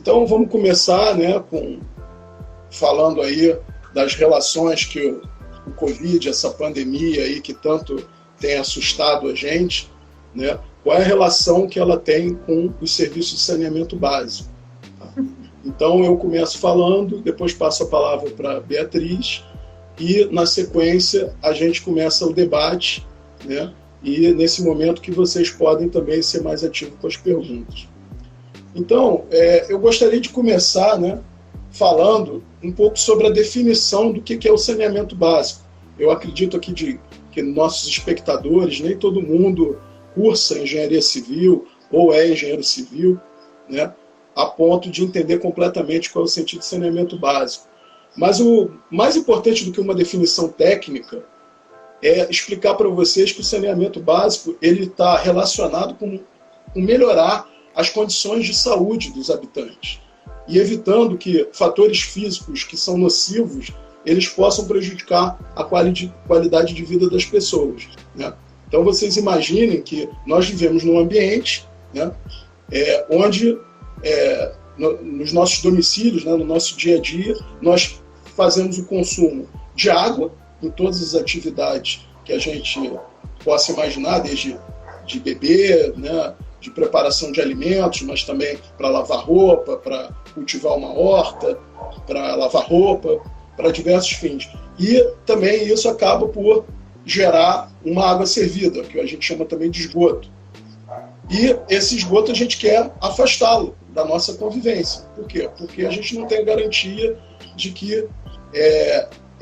Então vamos começar, né, falando aí das relações que o Covid, essa pandemia aí que tanto tem assustado a gente, né, qual é a relação que ela tem com os serviços de saneamento básico. Tá? Então eu começo falando, depois passo a palavra para Beatriz e na sequência a gente começa o debate, né, e nesse momento que vocês podem também ser mais ativos com as perguntas. Então, eu gostaria de começar, né, falando um pouco sobre a definição do que é o saneamento básico. Eu acredito aqui que nossos espectadores, nem todo mundo cursa engenharia civil ou é engenheiro civil, né, a ponto de entender completamente qual é o sentido de saneamento básico. Mas o mais importante do que uma definição técnica é explicar para vocês que o saneamento básico ele está relacionado com melhorar as condições de saúde dos habitantes e evitando que fatores físicos que são nocivos eles possam prejudicar a qualidade de vida das pessoas, né? Então vocês imaginem que nós vivemos num ambiente, né, onde nos nossos domicílios, né, no nosso dia a dia, nós fazemos o consumo de água em todas as atividades que a gente possa imaginar, desde de beber, né, de preparação de alimentos, mas também para lavar roupa, para cultivar uma horta, para lavar roupa, para diversos fins. E também isso acaba por gerar uma água servida, que a gente chama também de esgoto. E esse esgoto a gente quer afastá-lo da nossa convivência. Por quê? Porque a gente não tem a garantia de que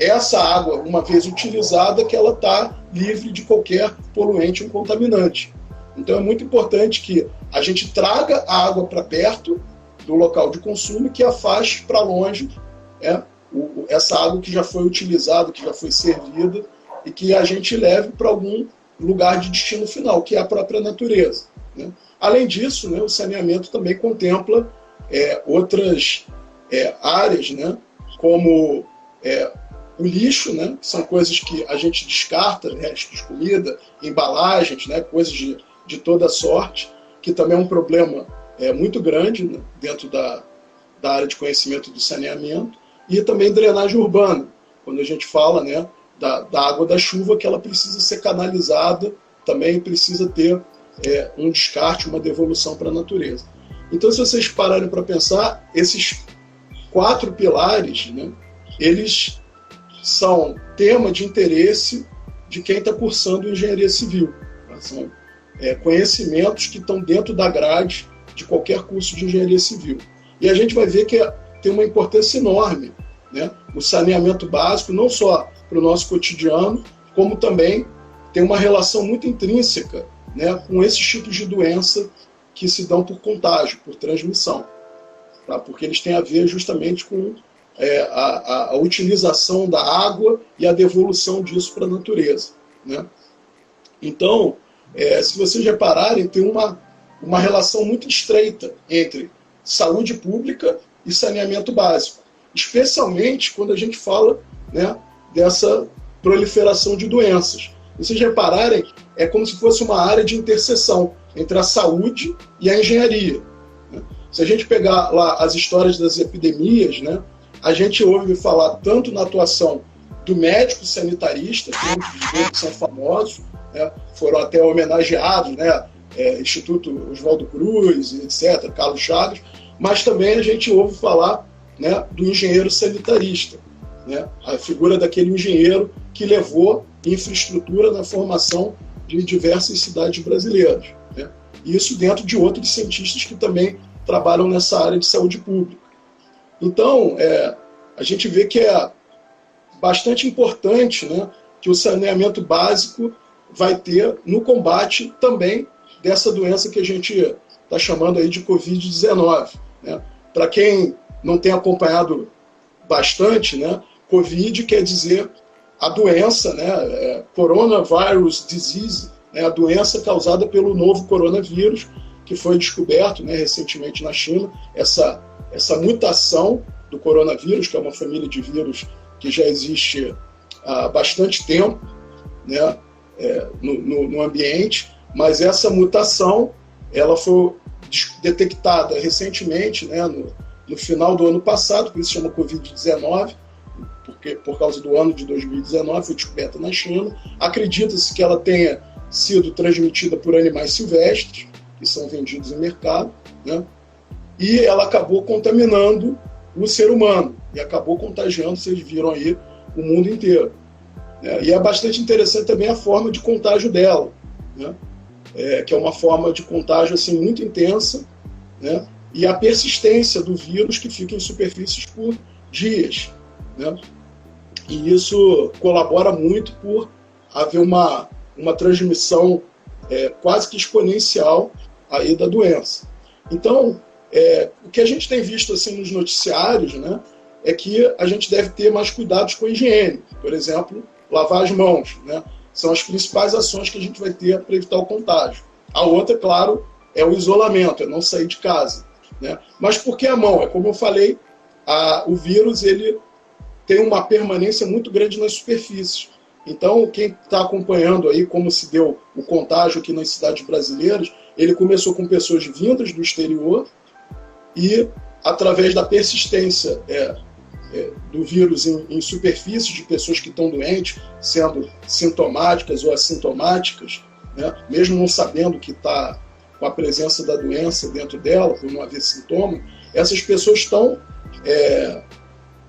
essa água, uma vez utilizada, que ela está livre de qualquer poluente ou contaminante. Então é muito importante que a gente traga a água para perto do local de consumo e que afaste para longe essa água que já foi utilizada, que já foi servida, e que a gente leve para algum lugar de destino final, que é a própria natureza, né? Além disso, né, o saneamento também contempla outras áreas, né, como o lixo, né, que são coisas que a gente descarta, restos de comida, embalagens, né, coisas de toda sorte, que também é um problema muito grande, né, dentro da área de conhecimento do saneamento, e também drenagem urbana, quando a gente fala, né, da água da chuva, que ela precisa ser canalizada, também precisa ter um descarte, uma devolução para a natureza. Então, se vocês pararem para pensar, esses 4 pilares, né, eles são tema de interesse de quem está cursando engenharia civil. Tá? São conhecimentos que estão dentro da grade de qualquer curso de engenharia civil. E a gente vai ver que tem uma importância enorme, né, o saneamento básico, não só para o nosso cotidiano, como também tem uma relação muito intrínseca, né, com esses tipos de doença que se dão por contágio, por transmissão, tá? Porque eles têm a ver justamente com a utilização da água e a devolução disso para a natureza, né? Então, se vocês repararem, tem uma relação muito estreita entre saúde pública e saneamento básico, especialmente quando a gente fala, né, dessa proliferação de doenças. Se vocês repararem, é como se fosse uma área de interseção entre a saúde e a engenharia, né? Se a gente pegar lá as histórias das epidemias, né, a gente ouve falar tanto na atuação do médico sanitarista, que muitos deles são famosos, né, foram até homenageados, né, Instituto Oswaldo Cruz, etc., Carlos Chagas, mas também a gente ouve falar, né, do engenheiro sanitarista, né, a figura daquele engenheiro que levou infraestrutura na formação de diversas cidades brasileiras, né? Isso dentro de outros cientistas que também trabalham nessa área de saúde pública. Então, a gente vê que é bastante importante, né, que o saneamento básico vai ter no combate também dessa doença que a gente está chamando aí de Covid-19, né? Para quem não tem acompanhado bastante, né, Covid quer dizer a doença, né, coronavirus disease, né, a doença causada pelo novo coronavírus, que foi descoberto, né, recentemente na China, essa mutação do coronavírus, que é uma família de vírus que já existe há bastante tempo, né, no ambiente, mas essa mutação ela foi detectada recentemente, né, no final do ano passado, por isso se chama Covid-19, por causa do ano de 2019, foi descoberta na China. Acredita-se que ela tenha sido transmitida por animais silvestres, que são vendidos em mercado, né? E ela acabou contaminando o ser humano, e acabou contagiando, vocês viram aí, o mundo inteiro. E é bastante interessante também a forma de contágio dela, né? Que é uma forma de contágio assim, muito intensa, né? E a persistência do vírus que fica em superfícies por dias, né? E isso colabora muito por haver uma transmissão quase que exponencial aí da doença. Então, o que a gente tem visto assim, nos noticiários, né, é que a gente deve ter mais cuidados com a higiene. Por exemplo, lavar as mãos, né? São as principais ações que a gente vai ter para evitar o contágio. A outra, claro, é o isolamento, é não sair de casa, né? Mas por que a mão? É como eu falei, o vírus ele tem uma permanência muito grande nas superfícies. Então, quem está acompanhando aí como se deu o contágio aqui nas cidades brasileiras, ele começou com pessoas vindas do exterior e, através da persistência do vírus em superfícies de pessoas que estão doentes, sendo sintomáticas ou assintomáticas, né, mesmo não sabendo que está com a presença da doença dentro dela, por não haver sintoma, essas pessoas estão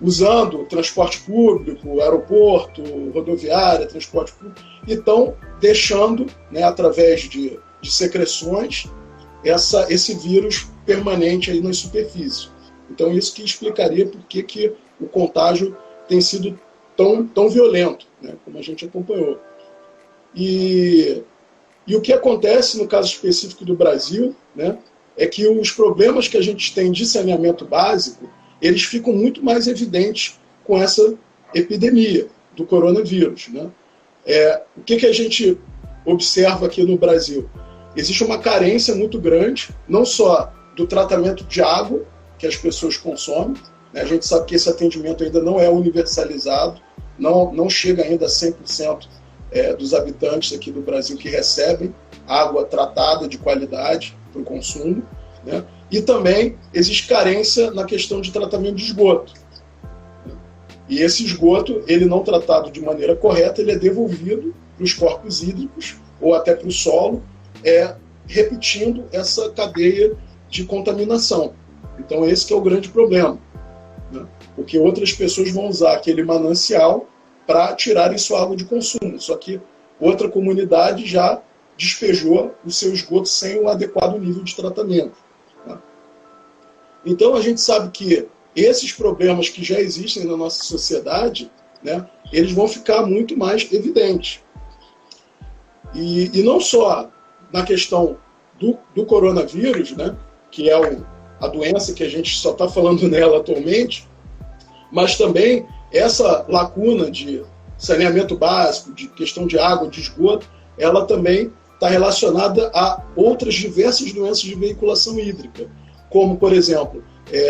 usando transporte público, aeroporto, rodoviária, transporte público, e estão deixando, né, através de secreções, esse vírus permanente aí nas superfícies. Então, isso que explicaria por que o contágio tem sido tão violento, né, como a gente acompanhou. E o que acontece no caso específico do Brasil, né, é que os problemas que a gente tem de saneamento básico, eles ficam muito mais evidentes com essa epidemia do coronavírus, né? O que a gente observa aqui no Brasil? Existe uma carência muito grande, não só do tratamento de água que as pessoas consomem, né? A gente sabe que esse atendimento ainda não é universalizado, não chega ainda a 100% dos habitantes aqui do Brasil que recebem água tratada de qualidade para o consumo, né? E também existe carência na questão de tratamento de esgoto. E esse esgoto, ele não tratado de maneira correta, ele é devolvido para os corpos hídricos ou até para o solo, repetindo essa cadeia de contaminação. Então esse que é o grande problema, né? Porque outras pessoas vão usar aquele manancial para tirarem sua água de consumo, só que outra comunidade já despejou o seu esgoto sem o adequado nível de tratamento. Então, a gente sabe que esses problemas que já existem na nossa sociedade, né, eles vão ficar muito mais evidentes. E não só na questão do coronavírus, né, que é a doença que a gente só está falando nela atualmente, mas também essa lacuna de saneamento básico, de questão de água, de esgoto, ela também está relacionada a outras diversas doenças de veiculação hídrica, como, por exemplo,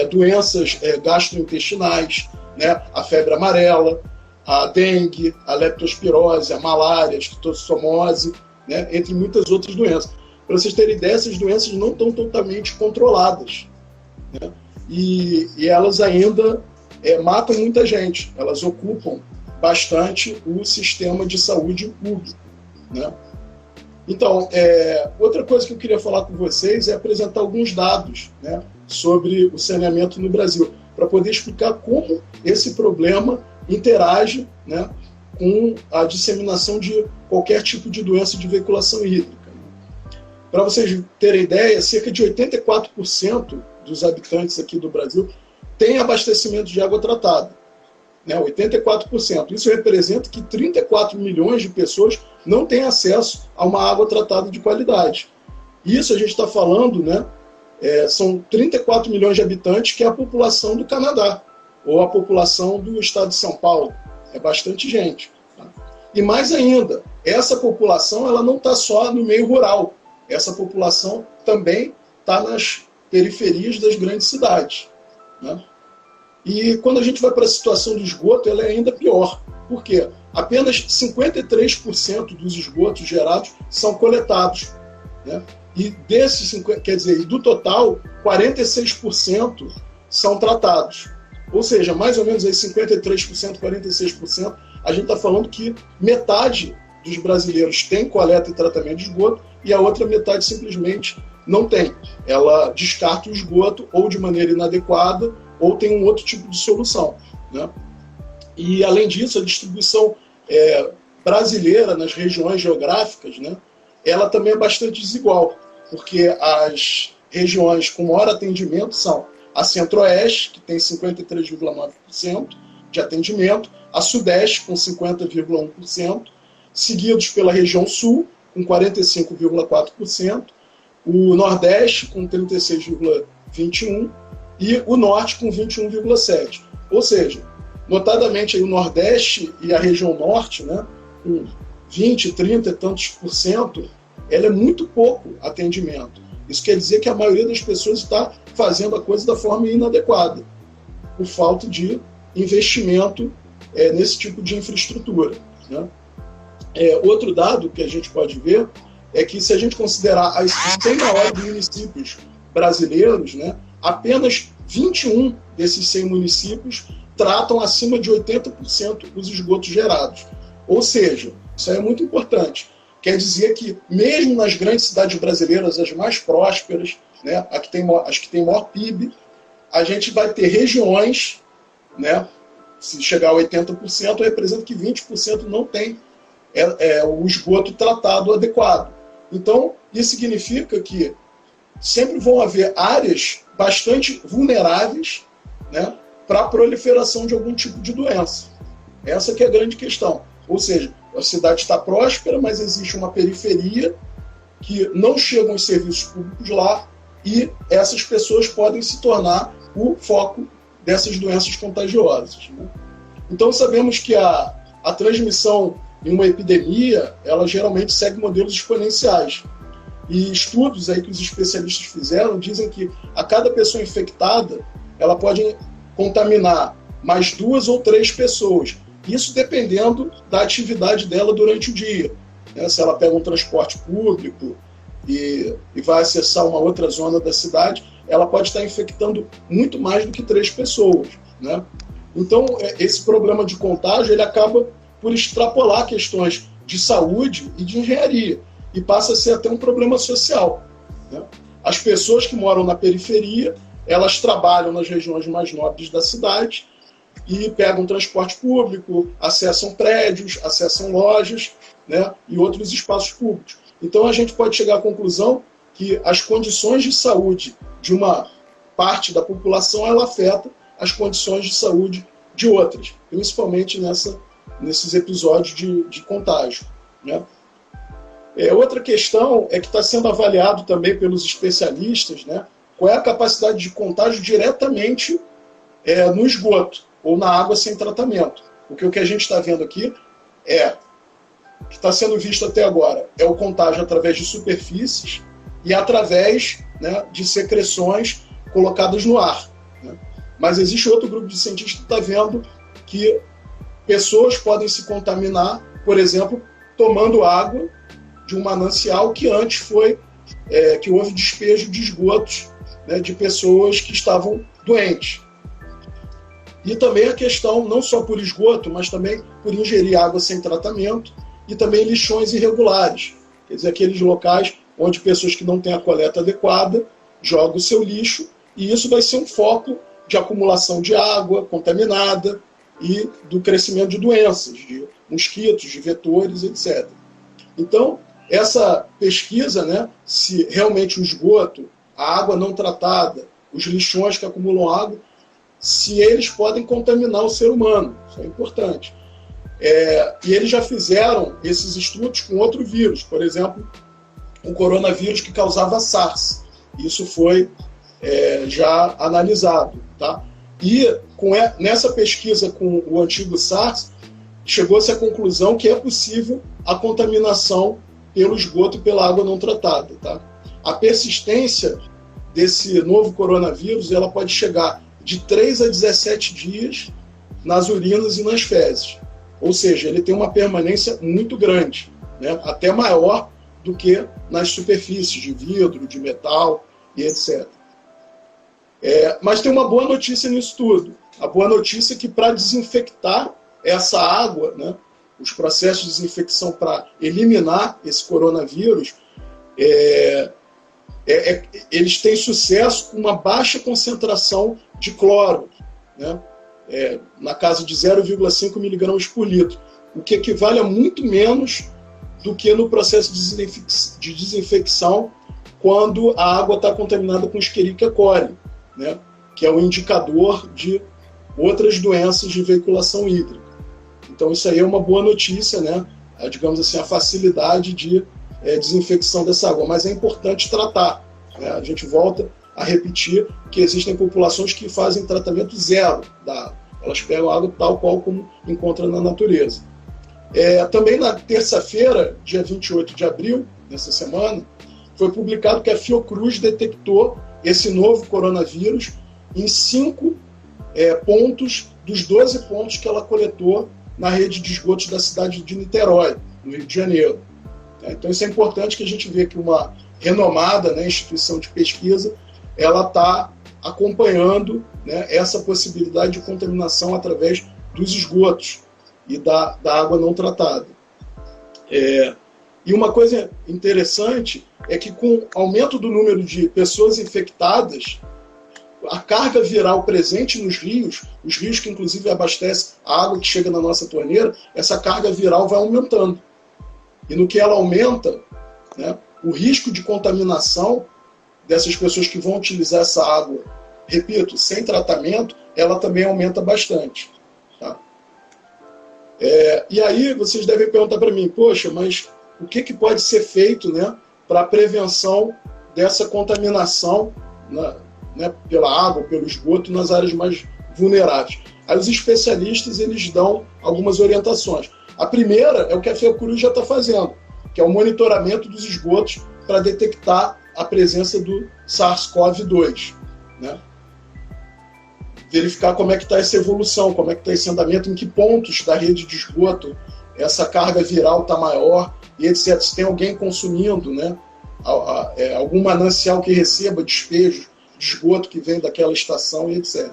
doenças gastrointestinais, né, a febre amarela, a dengue, a leptospirose, a malária, a esquistossomose, né, entre muitas outras doenças. Para vocês terem ideia, essas doenças não estão totalmente controladas, né, e elas ainda matam muita gente, elas ocupam bastante o sistema de saúde público, né? Então, outra coisa que eu queria falar com vocês é apresentar alguns dados, né, sobre o saneamento no Brasil, para poder explicar como esse problema interage, né, com a disseminação de qualquer tipo de doença de veiculação hídrica. Para vocês terem ideia, cerca de 84% dos habitantes aqui do Brasil têm abastecimento de água tratada, né, 84%. Isso representa que 34 milhões de pessoas não têm acesso a uma água tratada de qualidade. Isso a gente está falando, né, são 34 milhões de habitantes, que é a população do Canadá, ou a população do estado de São Paulo. É bastante gente. Tá? E mais ainda, essa população ela não está só no meio rural. Essa população também está nas periferias das grandes cidades, né? E quando a gente vai para a situação do esgoto, ela é ainda pior. Por quê? Apenas 53% dos esgotos gerados são coletados, né? E desses, quer dizer, do total, 46% são tratados. Ou seja, mais ou menos aí 53%, 46%, a gente está falando que metade dos brasileiros tem coleta e tratamento de esgoto e a outra metade simplesmente não tem. Ela descarta o esgoto ou de maneira inadequada ou tem um outro tipo de solução, né? E, além disso, a distribuição brasileira nas regiões geográficas, né, ela também é bastante desigual, porque as regiões com maior atendimento são a Centro-Oeste, que tem 53,9% de atendimento, a Sudeste, com 50,1%, seguidos pela região Sul, com 45,4%, o Nordeste, com 36,21%, e o Norte, com 21,7%. Ou seja, notadamente aí o Nordeste e a região Norte, né, com 20, 30 e tantos por cento, ela é muito pouco atendimento. Isso quer dizer que a maioria das pessoas está fazendo a coisa da forma inadequada, por falta de investimento nesse tipo de infraestrutura, né? Outro dado que a gente pode ver é que, se a gente considerar as 100 maiores municípios brasileiros, né, apenas 21 desses 100 municípios tratam acima de 80% os esgotos gerados. Ou seja, isso aí é muito importante. Quer dizer que, mesmo nas grandes cidades brasileiras, as mais prósperas, né, as que têm maior PIB, a gente vai ter regiões, né, se chegar a 80%, representa que 20% não tem o esgoto tratado adequado. Então, isso significa que sempre vão haver áreas bastante vulneráveis, né, para a proliferação de algum tipo de doença. Essa que é a grande questão. Ou seja, a cidade está próspera, mas existe uma periferia que não chegam os serviços públicos lá e essas pessoas podem se tornar o foco dessas doenças contagiosas, né? Então, sabemos que a transmissão em uma epidemia, ela geralmente segue modelos exponenciais. E estudos aí que os especialistas fizeram dizem que a cada pessoa infectada, ela pode contaminar mais 2 ou 3 pessoas. Isso dependendo da atividade dela durante o dia, né? Se ela pega um transporte público e vai acessar uma outra zona da cidade, ela pode estar infectando muito mais do que 3 pessoas, né? Então, esse problema de contágio, ele acaba por extrapolar questões de saúde e de engenharia, e passa a ser até um problema social, né? As pessoas que moram na periferia, elas trabalham nas regiões mais nobres da cidade e pegam transporte público, acessam prédios, acessam lojas, né, e outros espaços públicos. Então, a gente pode chegar à conclusão que as condições de saúde de uma parte da população, ela afeta as condições de saúde de outras, principalmente nesses episódios de contágio, né? Outra questão é que está sendo avaliado também pelos especialistas, né, qual é a capacidade de contágio diretamente no esgoto ou na água sem tratamento. Porque o que a gente está vendo aqui que está sendo visto até agora, é o contágio através de superfícies e através, né, de secreções colocadas no ar, né? Mas existe outro grupo de cientistas que está vendo que pessoas podem se contaminar, por exemplo, tomando água de um manancial que antes que houve despejo de esgotos, né, de pessoas que estavam doentes. E também a questão, não só por esgoto, mas também por ingerir água sem tratamento e também lixões irregulares. Quer dizer, aqueles locais onde pessoas que não têm a coleta adequada jogam o seu lixo, e isso vai ser um foco de acumulação de água contaminada e do crescimento de doenças, de mosquitos, de vetores, etc. Então, essa pesquisa, né, se realmente o esgoto, a água não tratada, os lixões que acumulam água, se eles podem contaminar o ser humano. Isso é importante. E eles já fizeram esses estudos com outro vírus, por exemplo, o coronavírus que causava SARS. Isso foi já analisado, tá? E nessa pesquisa com o antigo SARS, chegou-se à conclusão que é possível a contaminação pelo esgoto e pela água não tratada, tá? A persistência desse novo coronavírus, ela pode chegar de 3 a 17 dias nas urinas e nas fezes. Ou seja, ele tem uma permanência muito grande, né? Até maior do que nas superfícies de vidro, de metal e etc. Mas tem uma boa notícia nisso tudo. A boa notícia é que para desinfectar essa água, né, os processos de desinfecção para eliminar esse coronavírus, eles têm sucesso com uma baixa concentração de cloro, né, na casa de 0,5 miligramas por litro, o que equivale a muito menos do que no processo de desinfecção quando a água está contaminada com Escherichia coli, né, que é um indicador de outras doenças de veiculação hídrica. Então isso aí é uma boa notícia, né, digamos assim, a facilidade de desinfecção dessa água, mas é importante tratar, né? A gente volta a repetir que existem populações que fazem tratamento zero da água, elas pegam a água tal qual como encontram na natureza. Também na terça-feira, dia 28 de abril, nessa semana, foi publicado que a Fiocruz detectou esse novo coronavírus em 5 pontos dos 12 pontos que ela coletou na rede de esgotos da cidade de Niterói, no Rio de Janeiro. Então isso é importante, que a gente vê que uma renomada, né, instituição de pesquisa, ela está acompanhando, né, essa possibilidade de contaminação através dos esgotos e da água não tratada. E uma coisa interessante é que, com o aumento do número de pessoas infectadas, a carga viral presente nos rios, os rios que inclusive abastecem a água que chega na nossa torneira, essa carga viral vai aumentando. E no que ela aumenta, né, o risco de contaminação dessas pessoas que vão utilizar essa água, repito, sem tratamento, ela também aumenta bastante. Tá? E aí vocês devem perguntar para mim, poxa, mas o que pode ser feito, né, para a prevenção dessa contaminação, né, pela água, pelo esgoto, nas áreas mais vulneráveis? Aí os especialistas, eles dão algumas orientações. A primeira é o que a Fiocruz já está fazendo, que é o monitoramento dos esgotos para detectar a presença do SARS-CoV-2, né? Verificar como é que está essa evolução, como é que está esse andamento, em que pontos da rede de esgoto essa carga viral está maior, e etc. Se tem alguém consumindo, né, algum manancial que receba despejo de esgoto que vem daquela estação, e etc.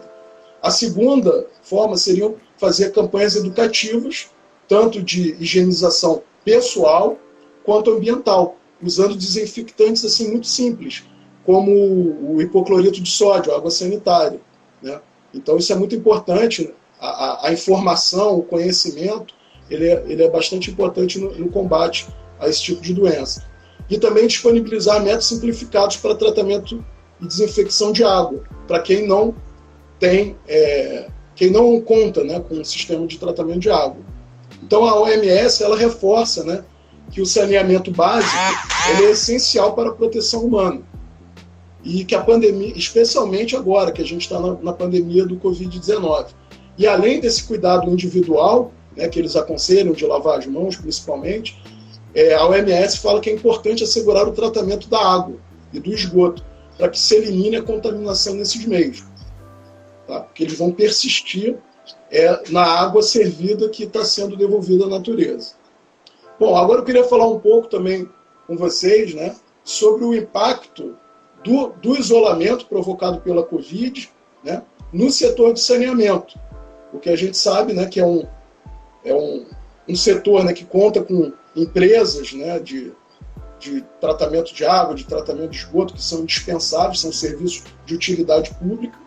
A segunda forma seria fazer campanhas educativas, tanto de higienização pessoal quanto ambiental, usando desinfectantes assim muito simples, como o hipoclorito de sódio, água sanitária, né? Então isso é muito importante, a informação, o conhecimento, ele é bastante importante no combate a esse tipo de doença. E também disponibilizar métodos simplificados para tratamento e desinfecção de água, para quem não tem, quem não conta, né, com um sistema de tratamento de água. Então a OMS, ela reforça, né, que o saneamento básico ele é essencial para a proteção humana. E que a pandemia, especialmente agora que a gente está na pandemia do Covid-19, e além desse cuidado individual, né, que eles aconselham de lavar as mãos principalmente, a OMS fala que é importante assegurar o tratamento da água e do esgoto, para que se elimine a contaminação nesses meios. Tá? Porque eles vão persistir na água servida que está sendo devolvida à natureza. Bom, agora eu queria falar um pouco também com vocês, né, sobre o impacto do isolamento provocado pela Covid, né, no setor de saneamento. Porque a gente sabe, né, que é um setor, né, que conta com empresas, né, de tratamento de água, de tratamento de esgoto, que são indispensáveis, são serviços de utilidade pública,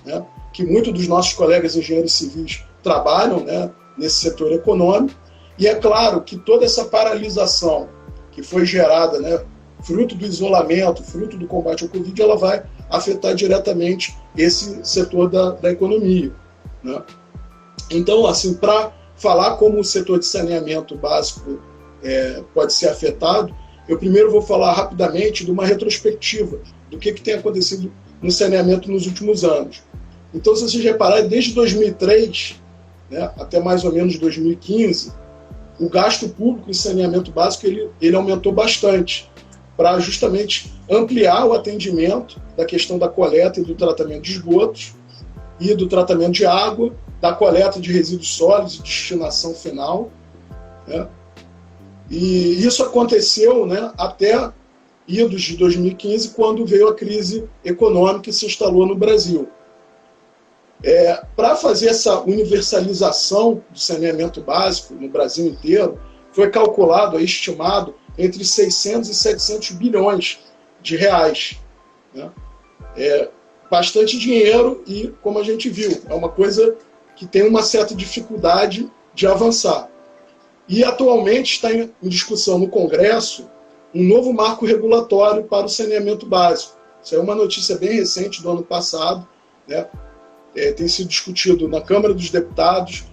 né, que muitos dos nossos colegas engenheiros civis trabalham, né, nesse setor econômico. E é claro que toda essa paralisação que foi gerada, né, fruto do isolamento, fruto do combate ao Covid, ela vai afetar diretamente esse setor da economia, né? Então, assim, para falar como o setor de saneamento básico pode ser afetado, eu primeiro vou falar rapidamente de uma retrospectiva do que tem acontecido no saneamento nos últimos anos. Então, se vocês repararem, desde 2003, né, até mais ou menos 2015, o gasto público em saneamento básico ele aumentou bastante, para justamente ampliar o atendimento da questão da coleta e do tratamento de esgotos e do tratamento de água, da coleta de resíduos sólidos e destinação final, né? E isso aconteceu, né, até idos de 2015, quando veio a crise econômica que se instalou no Brasil. Para fazer essa universalização do saneamento básico no Brasil inteiro, foi calculado, estimado, entre 600 e 700 bilhões de reais. Né? Bastante dinheiro e, como a gente viu, é uma coisa que tem uma certa dificuldade de avançar. E, atualmente, está em discussão no Congresso um novo marco regulatório para o saneamento básico. Isso é uma notícia bem recente do ano passado, né? Tem sido discutido na Câmara dos Deputados,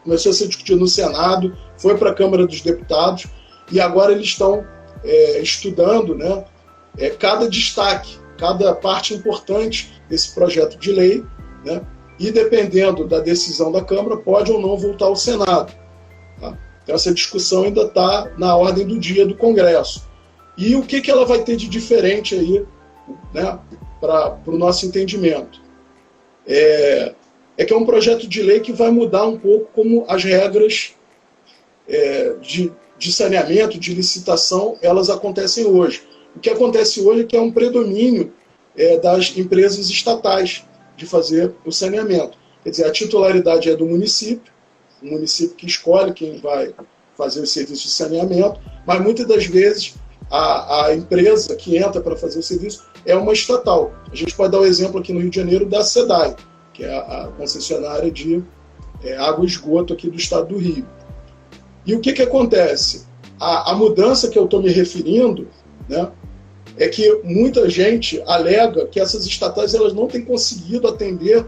começou a ser discutido no Senado, foi para a Câmara dos Deputados, e agora eles estão estudando, né, cada destaque, cada parte importante desse projeto de lei, né, e dependendo da decisão da Câmara, pode ou não voltar ao Senado. Tá? Então essa discussão ainda está na ordem do dia do Congresso. E o que ela vai ter de diferente aí, né, para o nosso entendimento? Que é um projeto de lei que vai mudar um pouco como as regras de saneamento, de licitação, elas acontecem hoje. O que acontece hoje é que é um predomínio das empresas estatais de fazer o saneamento. Quer dizer, a titularidade é do município, o município que escolhe quem vai fazer o serviço de saneamento, mas muitas das vezes a empresa que entra para fazer o serviço é uma estatal. A gente pode dar o exemplo aqui no Rio de Janeiro da SEDAI, que é a concessionária de água e esgoto aqui do estado do Rio. E o que acontece? A mudança que eu estou me referindo, né, é que muita gente alega que essas estatais elas não têm conseguido atender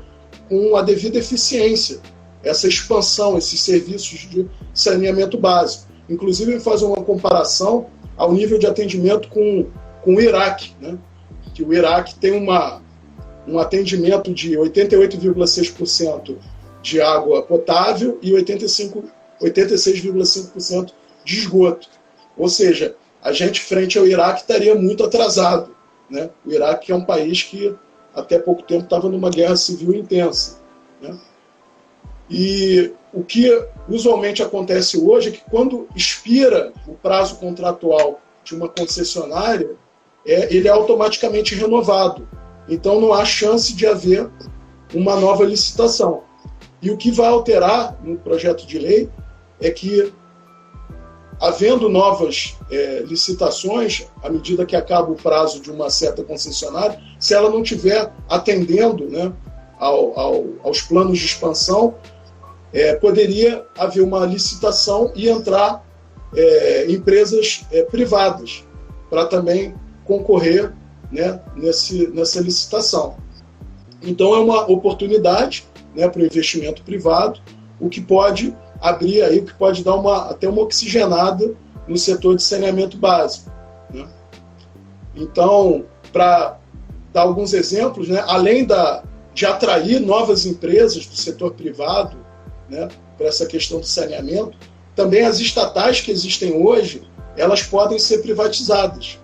com a devida eficiência essa expansão, esses serviços de saneamento básico. Inclusive, faz uma comparação ao nível de atendimento com o Iraque, né, que o Iraque tem um atendimento de 88,6% de água potável e 86,5% de esgoto. Ou seja, a gente, frente ao Iraque, estaria muito atrasado. Né? O Iraque é um país que, até pouco tempo, estava numa guerra civil intensa. Né? E o que usualmente acontece hoje é que, quando expira o prazo contratual de uma concessionária, ele é automaticamente renovado. Então, não há chance de haver uma nova licitação. E o que vai alterar no projeto de lei é que, havendo novas licitações, à medida que acaba o prazo de uma certa concessionária, se ela não estiver atendendo, né, aos planos de expansão, poderia haver uma licitação e entrar empresas privadas para também concorrer, né, nessa licitação. Então, é uma oportunidade, né, para o investimento privado, o que pode abrir aí, o que pode dar até uma oxigenada no setor de saneamento básico. Né? Então, para dar alguns exemplos, né, além de atrair novas empresas do setor privado, né, para essa questão do saneamento, também as estatais que existem hoje, elas podem ser privatizadas,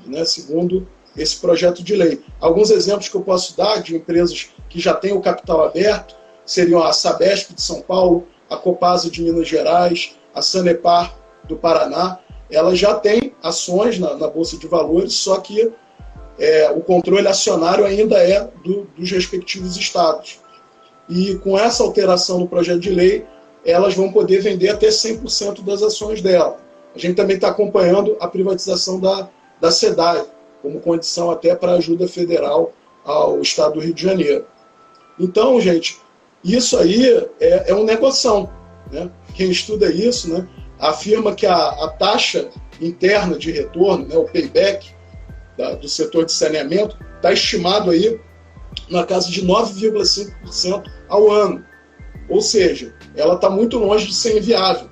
né, segundo esse projeto de lei. Alguns exemplos que eu posso dar de empresas que já têm o capital aberto seriam a Sabesp de São Paulo, a Copasa de Minas Gerais, a Sanepar do Paraná. Elas já têm ações na Bolsa de Valores, só que o controle acionário ainda é dos respectivos estados. E com essa alteração no projeto de lei, elas vão poder vender até 100% das ações dela. A gente também está acompanhando a privatização da SEDAI, como condição até para ajuda federal ao estado do Rio de Janeiro. Então, gente, isso aí é um negoção. Né? Quem estuda isso, né, afirma que a taxa interna de retorno, né, o payback do setor de saneamento, está estimado aí na casa de 9,5% ao ano. Ou seja, ela está muito longe de ser inviável,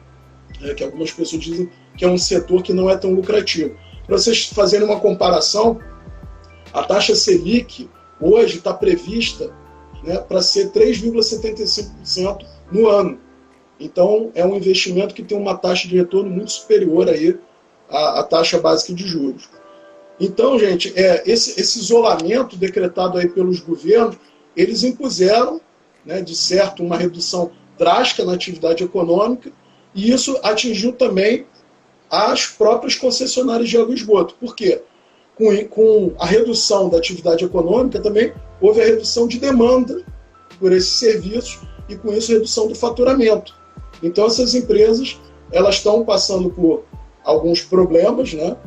né, que algumas pessoas dizem que é um setor que não é tão lucrativo. Para vocês fazerem uma comparação, a taxa Selic hoje está prevista, né, para ser 3,75% no ano. Então, é um investimento que tem uma taxa de retorno muito superior aí à taxa básica de juros. Então, gente, esse isolamento decretado aí pelos governos, eles impuseram, né, de certo, uma redução drástica na atividade econômica, e isso atingiu também às próprias concessionárias de água e esgoto. Por quê? Com a redução da atividade econômica, também houve a redução de demanda por esses serviços e, com isso, a redução do faturamento. Então, essas empresas elas estão passando por alguns problemas, né?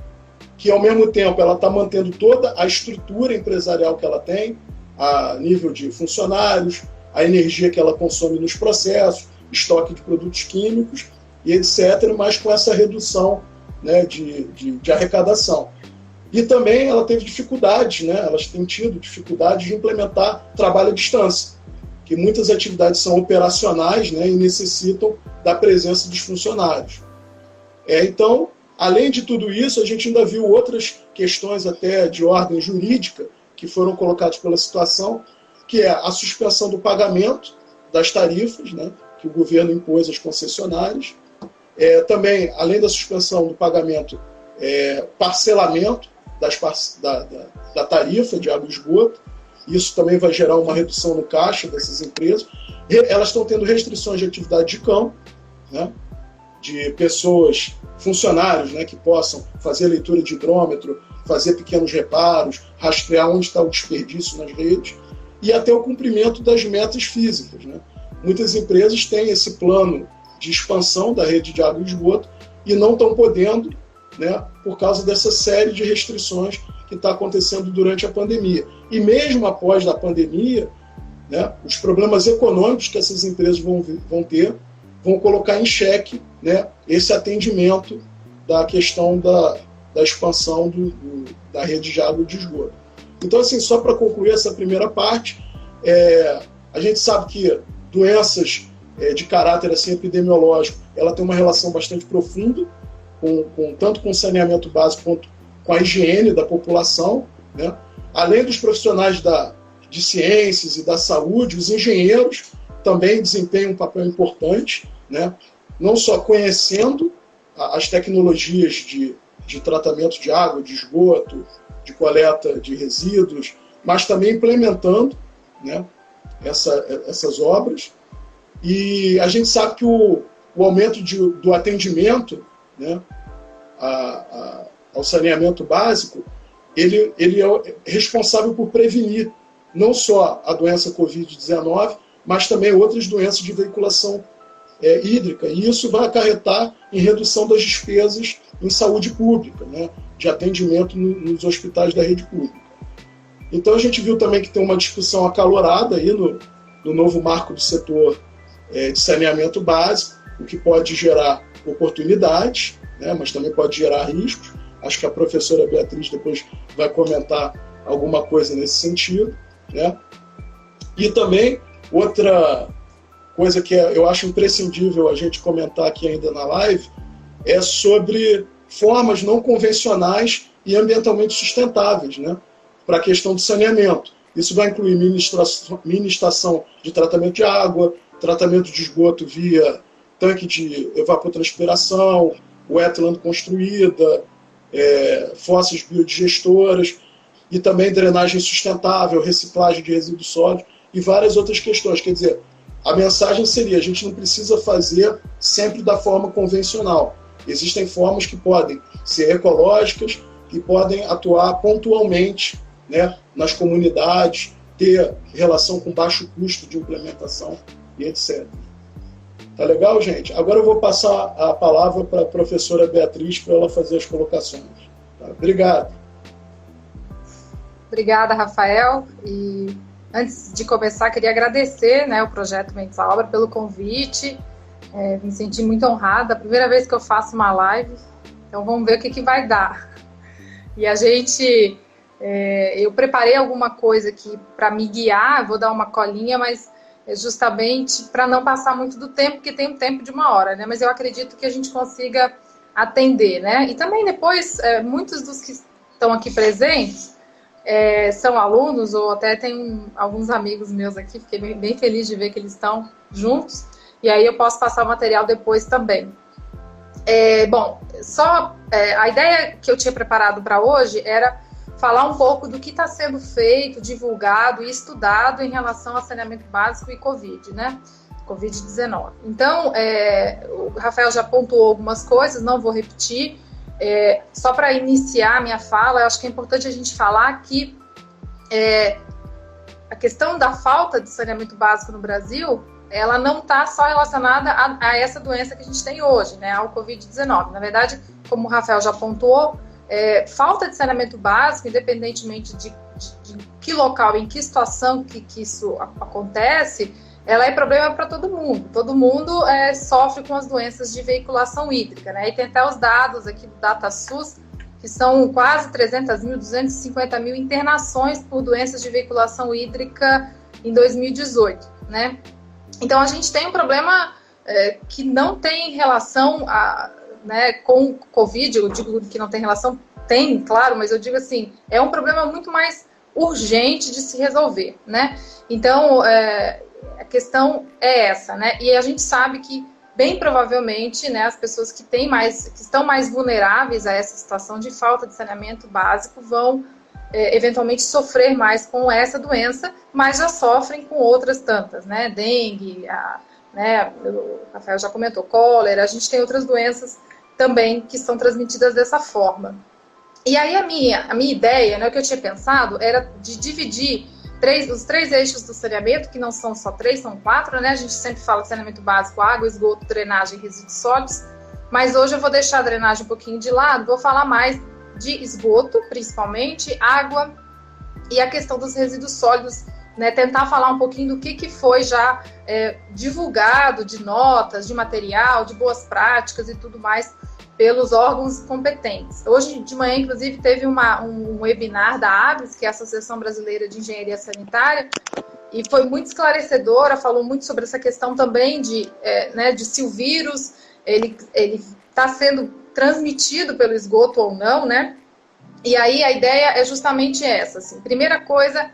Que, ao mesmo tempo, ela está mantendo toda a estrutura empresarial que ela tem, a nível de funcionários, a energia que ela consome nos processos, estoque de produtos químicos e etc., mas com essa redução, né, de arrecadação. E também ela teve dificuldades, né, elas têm tido dificuldades de implementar trabalho à distância, que muitas atividades são operacionais, né, e necessitam da presença dos funcionários. Então, além de tudo isso, a gente ainda viu outras questões até de ordem jurídica que foram colocadas pela situação, que é a suspensão do pagamento das tarifas, né, que o governo impôs às concessionárias. Também, além da suspensão do pagamento, parcelamento da tarifa de água e esgoto. Isso também vai gerar uma redução no caixa dessas empresas. Elas estão tendo restrições de atividade de campo, né, de pessoas, funcionários, né, que possam fazer leitura de hidrômetro, fazer pequenos reparos, rastrear onde está o desperdício nas redes, e até o cumprimento das metas físicas, né. Muitas empresas têm esse plano de expansão da rede de água e esgoto e não estão podendo, né, por causa dessa série de restrições que está acontecendo durante a pandemia. E mesmo após a pandemia, né, os problemas econômicos que essas empresas vão ter vão colocar em xeque, né, esse atendimento da questão da expansão da rede de água e de esgoto. Então, assim, só para concluir essa primeira parte, a gente sabe que doenças de caráter assim, epidemiológico, ela tem uma relação bastante profunda, tanto com o saneamento básico quanto com a higiene da população, né? Além dos profissionais de ciências e da saúde, os engenheiros também desempenham um papel importante, né? Não só conhecendo as tecnologias de tratamento de água, de esgoto, de coleta de resíduos, mas também implementando, né, essas obras. E a gente sabe que o aumento do atendimento, né, ao saneamento básico, ele é responsável por prevenir não só a doença Covid-19, mas também outras doenças de veiculação hídrica. E isso vai acarretar em redução das despesas em saúde pública, né, de atendimento nos hospitais da rede pública. Então a gente viu também que tem uma discussão acalorada aí no novo marco do setor de saneamento básico, o que pode gerar oportunidades, né, mas também pode gerar riscos. Acho que a professora Beatriz depois vai comentar alguma coisa nesse sentido, né? E também outra coisa que eu acho imprescindível a gente comentar aqui ainda na live é sobre formas não convencionais e ambientalmente sustentáveis, né, para a questão do saneamento. Isso vai incluir mini estação de tratamento de água, tratamento de esgoto via tanque de evapotranspiração, wetland construída, fossas biodigestoras, e também drenagem sustentável, reciclagem de resíduos sólidos e várias outras questões. Quer dizer, a mensagem seria: a gente não precisa fazer sempre da forma convencional. Existem formas que podem ser ecológicas, que podem atuar pontualmente, né, nas comunidades, ter relação com baixo custo de implementação e etc. Tá legal, gente? Agora eu vou passar a palavra para a professora Beatriz para ela fazer as colocações. Tá? Obrigado. Obrigada, Rafael. E antes de começar, queria agradecer, né, o Projeto Mentes à Obra pelo convite. Me senti muito honrada. A primeira vez que eu faço uma live, então vamos ver o que vai dar. E a gente... eu preparei alguma coisa aqui para me guiar, vou dar uma colinha, mas é justamente para não passar muito do tempo, porque tem um tempo de 1 hora, né? Mas eu acredito que a gente consiga atender, né? E também depois, muitos dos que estão aqui presentes são alunos, ou até tem alguns amigos meus aqui, fiquei bem feliz de ver que eles estão juntos, e aí eu posso passar o material depois também. Bom, a ideia que eu tinha preparado para hoje era falar um pouco do que está sendo feito, divulgado e estudado em relação ao saneamento básico e Covid, né? Covid-19. Então, o Rafael já pontuou algumas coisas, não vou repetir. Só para iniciar a minha fala, eu acho que é importante a gente falar que a questão da falta de saneamento básico no Brasil, ela não está só relacionada a essa doença que a gente tem hoje, né, ao Covid-19. Na verdade, como o Rafael já pontuou, falta de saneamento básico, independentemente de que local, em que situação que isso acontece, ela é problema para todo mundo. Todo mundo sofre com as doenças de veiculação hídrica, né? E tem até os dados aqui do DataSUS, que são quase 300 mil, 250 mil internações por doenças de veiculação hídrica em 2018, né? Então, a gente tem um problema que não tem relação com o Covid. Eu digo que não tem relação, tem, claro, mas eu digo assim, é um problema muito mais urgente de se resolver, né? Então, a questão é essa, né? E a gente sabe que, bem provavelmente, né, as pessoas que estão mais vulneráveis a essa situação de falta de saneamento básico vão eventualmente sofrer mais com essa doença, mas já sofrem com outras tantas, né? Dengue, o Rafael já comentou, cólera, a gente tem outras doenças também que são transmitidas dessa forma. E aí a minha ideia, né, o que eu tinha pensado, era de dividir os 3 eixos do saneamento, que não são só 3, são 4, né? A gente sempre fala de saneamento básico, água, esgoto, drenagem e resíduos sólidos, mas hoje eu vou deixar a drenagem um pouquinho de lado, vou falar mais de esgoto, principalmente, água e a questão dos resíduos sólidos, né? Tentar falar um pouquinho do que foi já divulgado de notas, de material, de boas práticas e tudo mais pelos órgãos competentes. Hoje de manhã, inclusive, teve um webinar da ABRES, que é a Associação Brasileira de Engenharia Sanitária, e foi muito esclarecedora, falou muito sobre essa questão também de se o vírus ele está sendo transmitido pelo esgoto ou não, né? E aí a ideia é justamente essa, assim. Primeira coisa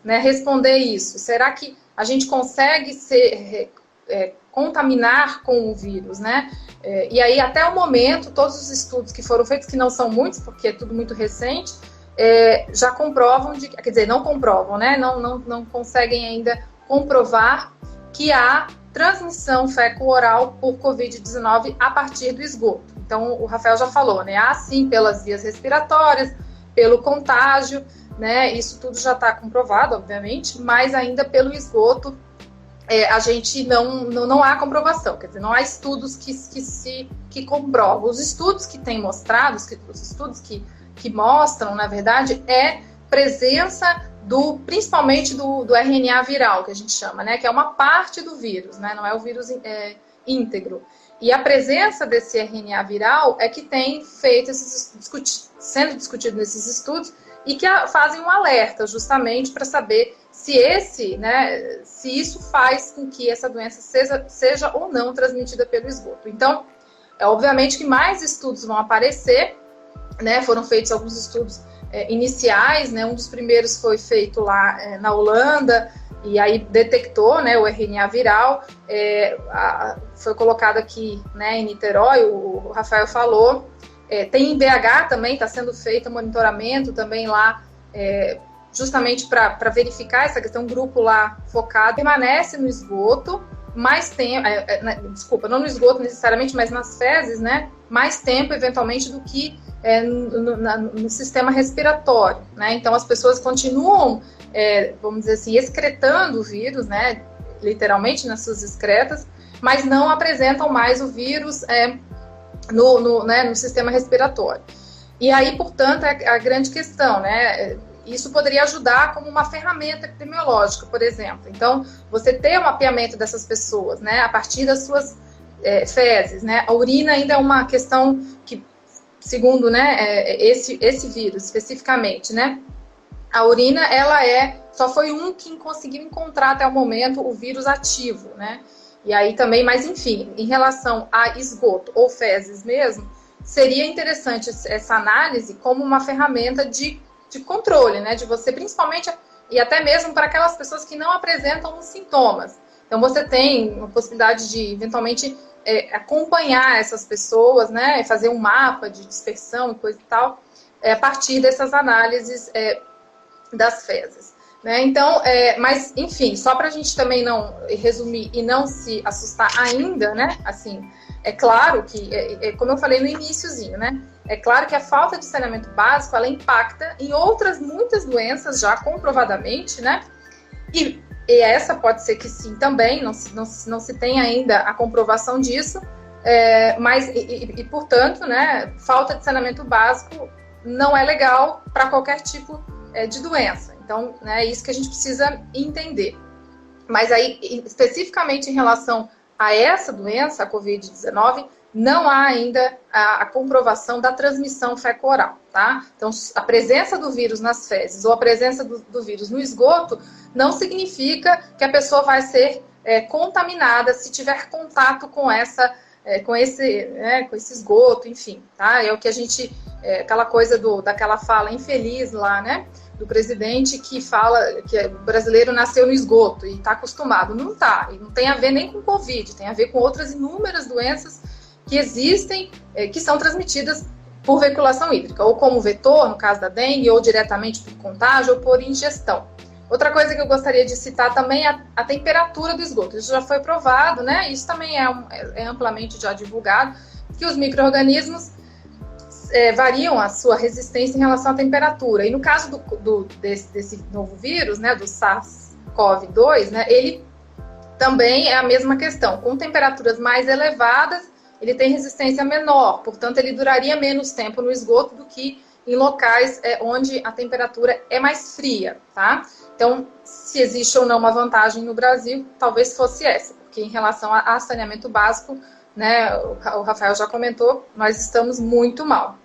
responder isso. Será que a gente consegue contaminar com o vírus, né? E aí, até o momento, todos os estudos que foram feitos, que não são muitos, porque é tudo muito recente, já comprovam, quer dizer, não comprovam, né? Não conseguem ainda comprovar que há transmissão feco-oral por Covid-19 a partir do esgoto. Então, o Rafael já falou, né? Há sim pelas vias respiratórias, pelo contágio, né? Isso tudo já está comprovado, obviamente, mas ainda pelo esgoto a gente não há comprovação, quer dizer, não há estudos que comprovam. Os estudos que têm mostrado, os estudos que mostram, na verdade, presença principalmente do RNA viral, que a gente chama, né, que é uma parte do vírus, né, não é o vírus íntegro. E a presença desse RNA viral é que tem feito sendo discutido nesses estudos e que fazem um alerta justamente para saber se isso faz com que essa doença seja ou não transmitida pelo esgoto. Então, obviamente que mais estudos vão aparecer, né? Foram feitos alguns estudos iniciais, né? Um dos primeiros foi feito lá na Holanda, e aí detectou, né, o RNA viral, foi colocado aqui, né, em Niterói, o Rafael falou. Tem em BH também, está sendo feito monitoramento também lá, justamente para verificar essa questão. Um grupo lá focado permanece no esgoto mais tempo, não no esgoto necessariamente, mas nas fezes, né, mais tempo eventualmente do que no sistema respiratório, né? Então as pessoas continuam, vamos dizer assim, excretando o vírus, né, literalmente nas suas excretas, mas não apresentam mais o vírus no sistema respiratório. E aí, portanto, é a grande questão, né? Isso poderia ajudar como uma ferramenta epidemiológica, por exemplo. Então, você ter o mapeamento dessas pessoas, né, a partir das suas fezes, né? A urina ainda é uma questão que, segundo, né, esse vírus especificamente, né? A urina, só foi que conseguiu encontrar até o momento o vírus ativo, né? E aí também, mas enfim, em relação a esgoto ou fezes mesmo, seria interessante essa análise como uma ferramenta de controle, né? De você, principalmente, e até mesmo para aquelas pessoas que não apresentam os sintomas. Então, você tem uma possibilidade de, eventualmente, acompanhar essas pessoas, né? Fazer um mapa de dispersão e coisa e tal, a partir dessas análises das fezes. Né? Então, mas, enfim, só para a gente também não resumir e não se assustar ainda, né? Assim, é claro que, como eu falei no iniciozinho, né? É claro que a falta de saneamento básico, ela impacta em outras muitas doenças já comprovadamente, né? E essa pode ser que sim também, não se tem ainda a comprovação disso, mas, portanto, né, falta de saneamento básico não é legal para qualquer tipo de doença. Então, é isso que a gente precisa entender. Mas aí, especificamente em relação a essa doença, a Covid-19, não há ainda a comprovação da transmissão feco-oral, tá? Então, a presença do vírus nas fezes ou a presença do vírus no esgoto não significa que a pessoa vai ser contaminada se tiver contato com esse esgoto, enfim, tá? É o que a gente, aquela coisa daquela fala infeliz lá, né? Do presidente que fala que o brasileiro nasceu no esgoto e está acostumado. Não está, e não tem a ver nem com Covid, tem a ver com outras inúmeras doenças que existem, que são transmitidas por veiculação hídrica, ou como vetor, no caso da dengue, ou diretamente por contágio, ou por ingestão. Outra coisa que eu gostaria de citar também é a temperatura do esgoto. Isso já foi provado, né? Isso também é amplamente já divulgado, que os micro-organismos variam a sua resistência em relação à temperatura. E no caso desse novo vírus, né, do SARS-CoV-2, né, ele também é a mesma questão. Com temperaturas mais elevadas, ele tem resistência menor, portanto, ele duraria menos tempo no esgoto do que em locais onde a temperatura é mais fria, tá? Então, se existe ou não uma vantagem no Brasil, talvez fosse essa, porque em relação a saneamento básico, né, o Rafael já comentou, nós estamos muito mal.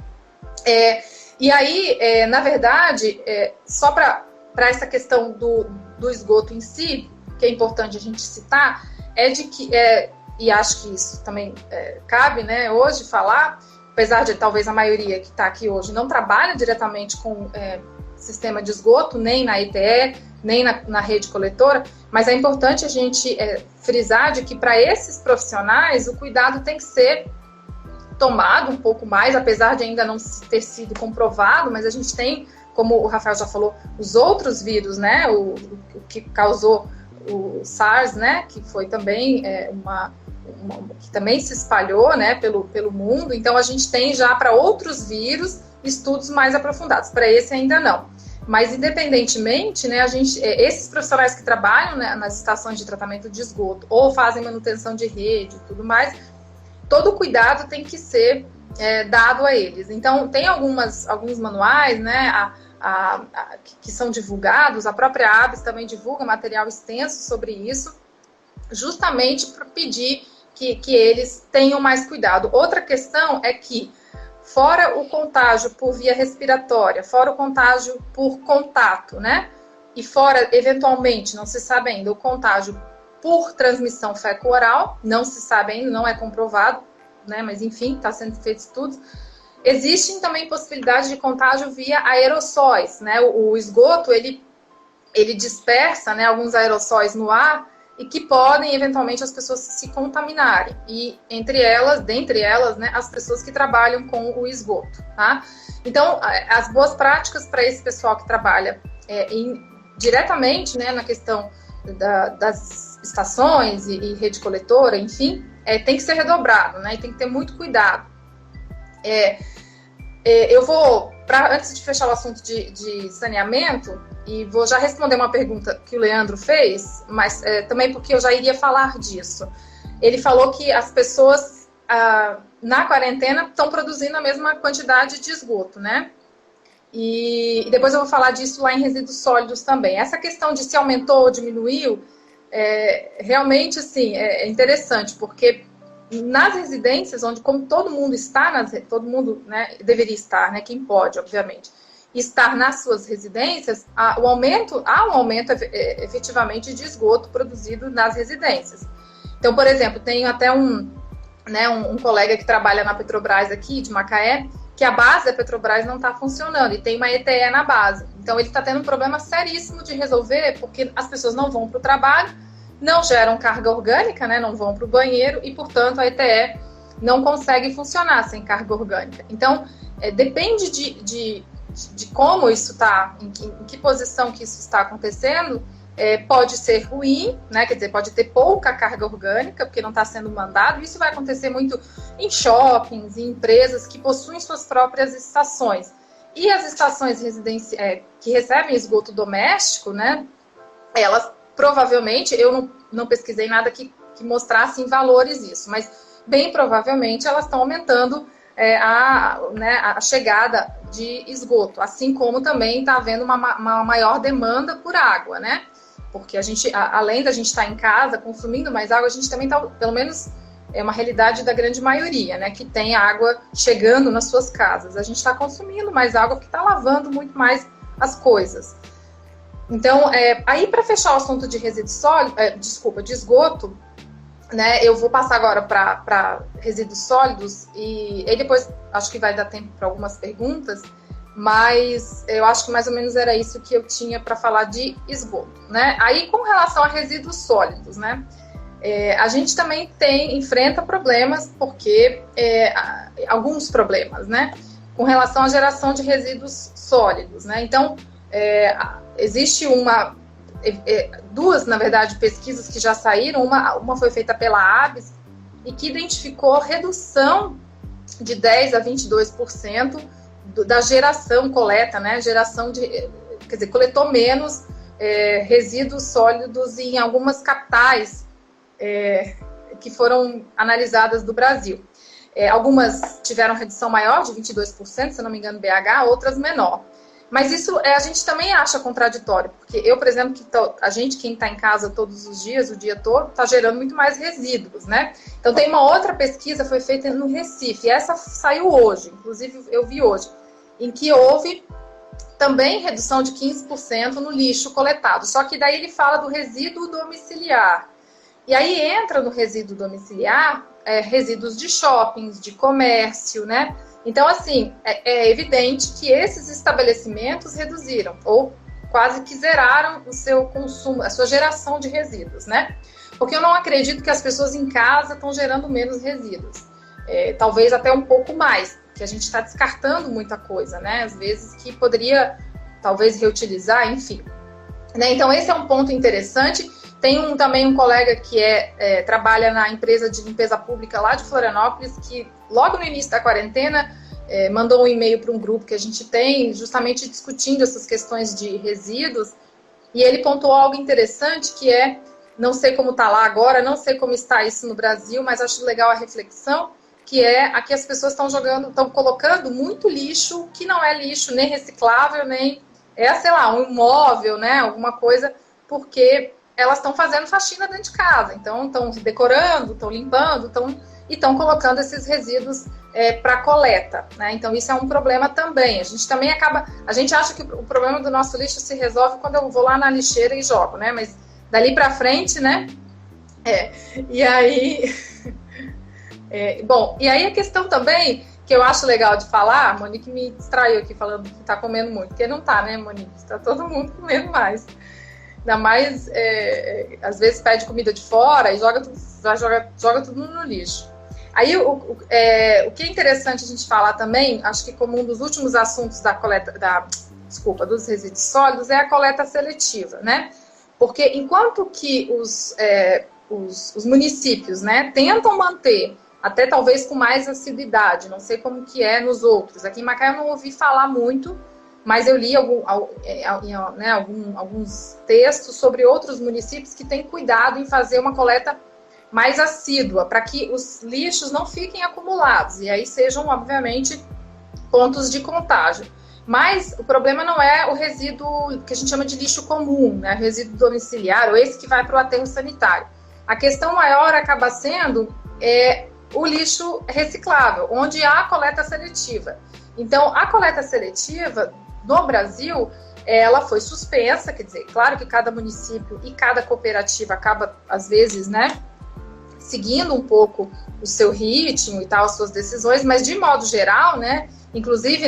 E aí, na verdade, só para essa questão do esgoto em si, que é importante a gente citar, é de que, e acho que isso também cabe, né, hoje falar, apesar de talvez a maioria que está aqui hoje não trabalha diretamente com sistema de esgoto, nem na ETE, nem na rede coletora, mas é importante a gente frisar de que para esses profissionais o cuidado tem que ser tomado um pouco mais, apesar de ainda não ter sido comprovado, mas a gente tem, como o Rafael já falou, os outros vírus, né, o que causou o SARS, né, que foi também que também se espalhou, né, pelo mundo. Então a gente tem já para outros vírus estudos mais aprofundados, para esse ainda não. Mas independentemente, né, esses profissionais que trabalham, né, nas estações de tratamento de esgoto ou fazem manutenção de rede e tudo mais, todo cuidado tem que ser dado a eles. Então, tem alguns manuais, né, que são divulgados, a própria ABS também divulga material extenso sobre isso, justamente para pedir que eles tenham mais cuidado. Outra questão é que, fora o contágio por via respiratória, fora o contágio por contato, né, e fora, eventualmente, não se sabe ainda, o contágio por transmissão feco-oral, não se sabe ainda, não é comprovado, né, mas enfim, está sendo feito estudos. Existem também possibilidades de contágio via aerossóis, né, o esgoto, ele dispersa, né, alguns aerossóis no ar e que podem, eventualmente, as pessoas se contaminarem, e dentre elas, né, as pessoas que trabalham com o esgoto, tá? Então, as boas práticas para esse pessoal que trabalha diretamente, né, na questão das estações e rede coletora, enfim, tem que ser redobrado, né, e tem que ter muito cuidado. Eu vou, antes de fechar o assunto de saneamento, e vou já responder uma pergunta que o Leandro fez, mas também porque eu já iria falar disso. Ele falou que as pessoas na quarentena estão produzindo a mesma quantidade de esgoto, né? E depois eu vou falar disso lá em resíduos sólidos também. Essa questão de se aumentou ou diminuiu, realmente, assim, é interessante, porque nas residências, onde como todo mundo está, todo mundo, né, deveria estar, né, quem pode, obviamente, estar nas suas residências, há um aumento efetivamente de esgoto produzido nas residências. Então, por exemplo, tenho até um colega que trabalha na Petrobras aqui, de Macaé, que a base da Petrobras não está funcionando e tem uma ETE na base. Então, ele está tendo um problema seríssimo de resolver, porque as pessoas não vão para o trabalho, não geram carga orgânica, né, não vão para o banheiro e, portanto, a ETE não consegue funcionar sem carga orgânica. Então, depende de de como isso está, em que posição que isso está acontecendo, pode ser ruim, né? Quer dizer, pode ter pouca carga orgânica, porque não está sendo mandado. Isso vai acontecer muito em shoppings, em empresas que possuem suas próprias estações. E as estações que recebem esgoto doméstico, né? Elas provavelmente, eu não pesquisei nada que mostrasse em valores isso, mas bem provavelmente elas estão aumentando a chegada de esgoto, assim como também está havendo uma maior demanda por água, né? Porque a gente, além da gente estar em casa consumindo mais água, a gente também está, pelo menos é uma realidade da grande maioria, né? Que tem água chegando nas suas casas. A gente está consumindo mais água porque está lavando muito mais as coisas. Então, aí para fechar o assunto de resíduos sólidos, de esgoto, né? Eu vou passar agora para resíduos sólidos e aí depois acho que vai dar tempo para algumas perguntas. Mas eu acho que mais ou menos era isso que eu tinha para falar de esgoto, né? Aí, com relação a resíduos sólidos, né? A gente também enfrenta problemas, porque alguns problemas, né? Com relação à geração de resíduos sólidos, né? Então, existe duas, na verdade, pesquisas que já saíram. Uma foi feita pela ABS e que identificou redução de 10% a 22% da geração, coleta, né? Geração quer dizer, coletou menos resíduos sólidos em algumas capitais que foram analisadas do Brasil. Algumas tiveram redução maior, de 22%, se eu não me engano, BH, outras menor. Mas isso a gente também acha contraditório, porque eu, por exemplo, quem está em casa todos os dias, o dia todo, está gerando muito mais resíduos, né? Então tem uma outra pesquisa, foi feita no Recife, e essa saiu hoje, inclusive eu vi hoje, em que houve também redução de 15% no lixo coletado, só que daí ele fala do resíduo domiciliar. E aí entra no resíduo domiciliar resíduos de shoppings, de comércio, né? Então, assim, é evidente que esses estabelecimentos reduziram ou quase que zeraram o seu consumo, a sua geração de resíduos, né? Porque eu não acredito que as pessoas em casa estão gerando menos resíduos. Talvez até um pouco mais, que a gente está descartando muita coisa, né? Às vezes que poderia, talvez, reutilizar, enfim. Né? Então, esse é um ponto interessante. Tem também um colega que trabalha na empresa de limpeza pública lá de Florianópolis, que logo no início da quarentena mandou um e-mail para um grupo que a gente tem, justamente discutindo essas questões de resíduos, e ele pontuou algo interessante, que não sei como está lá agora, não sei como está isso no Brasil, mas acho legal a reflexão, que aqui as pessoas estão colocando muito lixo, que não é lixo nem reciclável, nem sei lá, um imóvel, né, alguma coisa, porque elas estão fazendo faxina dentro de casa, então estão decorando, estão limpando, e estão colocando esses resíduos para coleta, né? Então isso é um problema também. A gente acha que o problema do nosso lixo se resolve quando eu vou lá na lixeira e jogo, né? Mas dali para frente, né? E aí, bom, e aí a questão também que eu acho legal de falar, a Monique me distraiu aqui falando que está comendo muito, porque não está, né, Monique? Está todo mundo comendo mais. Ainda mais, às vezes pede comida de fora e joga tudo no lixo. Aí, o que é interessante a gente falar também, acho que como um dos últimos assuntos dos resíduos sólidos, é a coleta seletiva, né? Porque enquanto que os municípios, né, tentam manter, até talvez com mais assiduidade, não sei como que é nos outros. Aqui em Macaé eu não ouvi falar muito, mas eu li alguns textos sobre outros municípios que têm cuidado em fazer uma coleta mais assídua, para que os lixos não fiquem acumulados, e aí sejam, obviamente, pontos de contágio. Mas o problema não é o resíduo que a gente chama de lixo comum, né? Resíduo domiciliar, ou esse que vai para o aterro sanitário. A questão maior acaba sendo o lixo reciclável, onde há coleta seletiva. Então, a coleta seletiva no Brasil, ela foi suspensa, quer dizer, claro que cada município e cada cooperativa acaba, às vezes, né, seguindo um pouco o seu ritmo e tal, as suas decisões, mas de modo geral, né, inclusive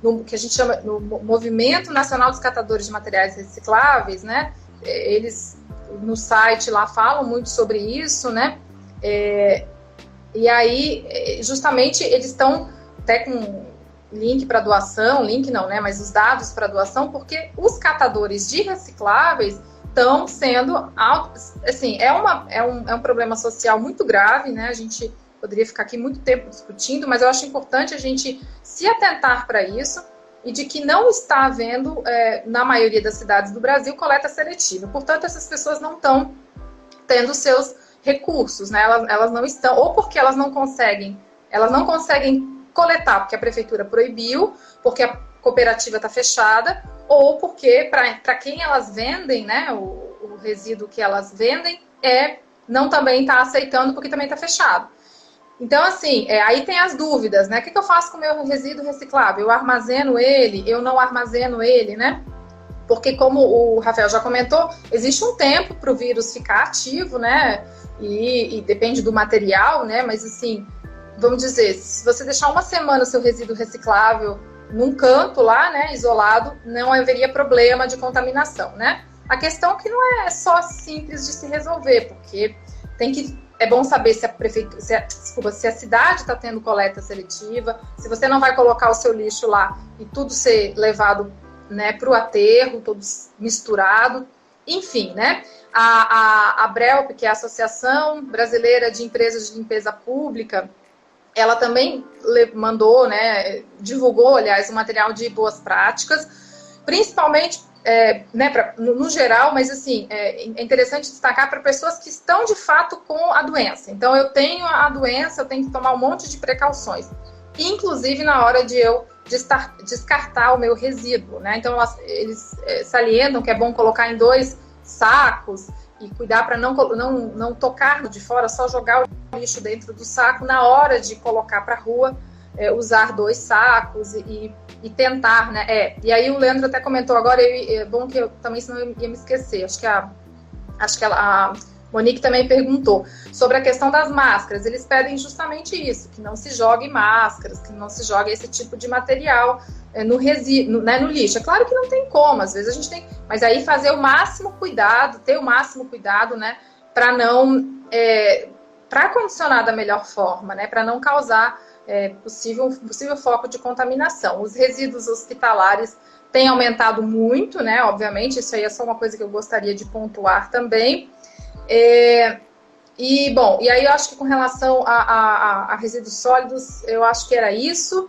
no que a gente chama no Movimento Nacional dos Catadores de Materiais Recicláveis, né, eles no site lá falam muito sobre isso, né, e aí, justamente, eles estão até com link para doação, link não, né? Mas os dados para doação, porque os catadores de recicláveis estão sendo, assim, é um problema social muito grave, né? A gente poderia ficar aqui muito tempo discutindo, mas eu acho importante a gente se atentar para isso e de que não está havendo, na maioria das cidades do Brasil, coleta seletiva. Portanto, essas pessoas não estão tendo seus recursos, né? Elas não estão, ou porque elas não conseguem coletar, porque a prefeitura proibiu, porque a cooperativa está fechada, ou porque para quem elas vendem, né, o resíduo que elas vendem, não também está aceitando, porque também está fechado. Então, assim, aí tem as dúvidas, né? O que eu faço com o meu resíduo reciclável? Eu armazeno ele? Eu não armazeno ele, né? Porque, como o Rafael já comentou, existe um tempo para o vírus ficar ativo, né? E depende do material, né? Mas, assim, vamos dizer, se você deixar uma semana o seu resíduo reciclável num canto lá, né, isolado, não haveria problema de contaminação, né? A questão é que não é só simples de se resolver, porque é bom saber se a cidade está tendo coleta seletiva, se você não vai colocar o seu lixo lá e tudo ser levado, né, para o aterro, todo misturado, enfim, né? A ABRELP, que é a Associação Brasileira de Empresas de Limpeza Pública, ela também mandou, né, divulgou, aliás, um material de boas práticas, principalmente, né, no geral, mas assim, é interessante destacar para pessoas que estão de fato com a doença. Então, eu tenho a doença, eu tenho que tomar um monte de precauções, inclusive na hora de eu descartar o meu resíduo, né? Então, eles salientam que é bom colocar em 2 sacos e cuidar para não tocar no de fora, só jogar o lixo dentro do saco na hora de colocar para a rua, usar 2 sacos e tentar, né? E aí o Leandro até comentou agora, é bom que eu também, senão eu ia me esquecer, acho que a Monique também perguntou sobre a questão das máscaras. Eles pedem justamente isso, que não se jogue máscaras, que não se jogue esse tipo de material no resíduo, né, no lixo. É claro que não tem como, às vezes a gente tem, mas aí fazer o máximo cuidado, ter o máximo cuidado, né, para não, para condicionar da melhor forma, né, para não causar possível foco de contaminação. Os resíduos hospitalares têm aumentado muito, né, obviamente, isso aí é só uma coisa que eu gostaria de pontuar também. E aí eu acho que com relação a resíduos sólidos, eu acho que era isso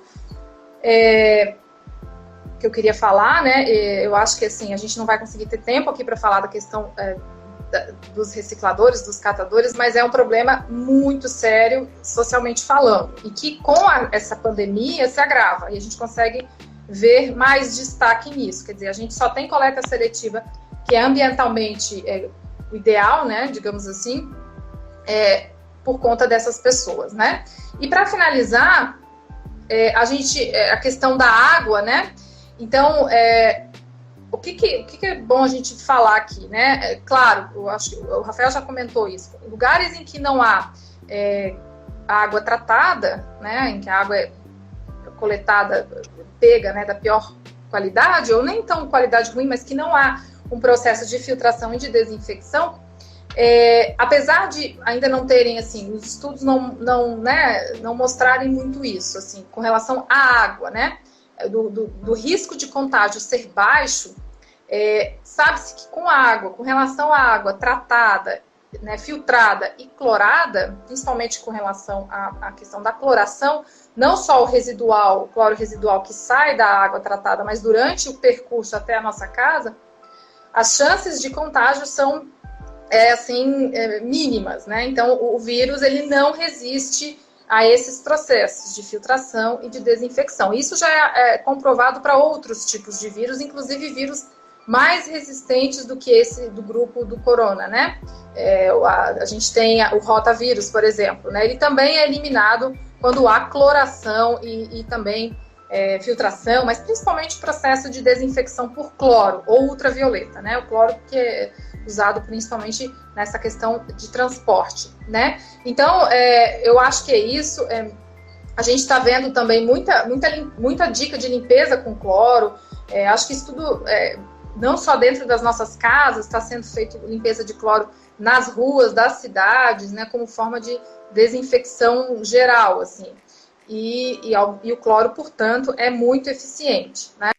que eu queria falar, né? Eu acho que assim, a gente não vai conseguir ter tempo aqui para falar da questão dos recicladores, dos catadores, mas é um problema muito sério, socialmente falando, e que com essa pandemia se agrava, e a gente consegue ver mais destaque nisso. Quer dizer, a gente só tem coleta seletiva que é ambientalmente o ideal, né, digamos assim, por conta dessas pessoas, né? E para finalizar, a questão da água, né? Então, o que é bom a gente falar aqui, né? Claro, eu acho que o Rafael já comentou isso. Lugares em que não há água tratada, né? Em que a água é coletada, pega, né, da pior qualidade, ou nem tão qualidade ruim, mas que não há um processo de filtração e de desinfecção, apesar de ainda não terem, assim, os estudos não mostrarem muito isso, assim, com relação à água, né, do risco de contágio ser baixo, sabe-se que com relação à água tratada, né, filtrada e clorada, principalmente com relação à questão da cloração, não só o cloro residual que sai da água tratada, mas durante o percurso até a nossa casa, as chances de contágio são mínimas, né? Então, o vírus ele não resiste a esses processos de filtração e de desinfecção. Isso já é comprovado para outros tipos de vírus, inclusive vírus mais resistentes do que esse do grupo do corona, né? A gente tem o rotavírus, por exemplo, né? Ele também é eliminado quando há cloração e também filtração, mas principalmente processo de desinfecção por cloro ou ultravioleta, né? O cloro que é usado principalmente nessa questão de transporte, né? Então, eu acho que é isso. A gente está vendo também muita dica de limpeza com cloro. Acho que isso tudo, não só dentro das nossas casas, está sendo feito limpeza de cloro nas ruas das cidades, né? Como forma de desinfecção geral, assim. e o cloro, portanto, é muito eficiente, né?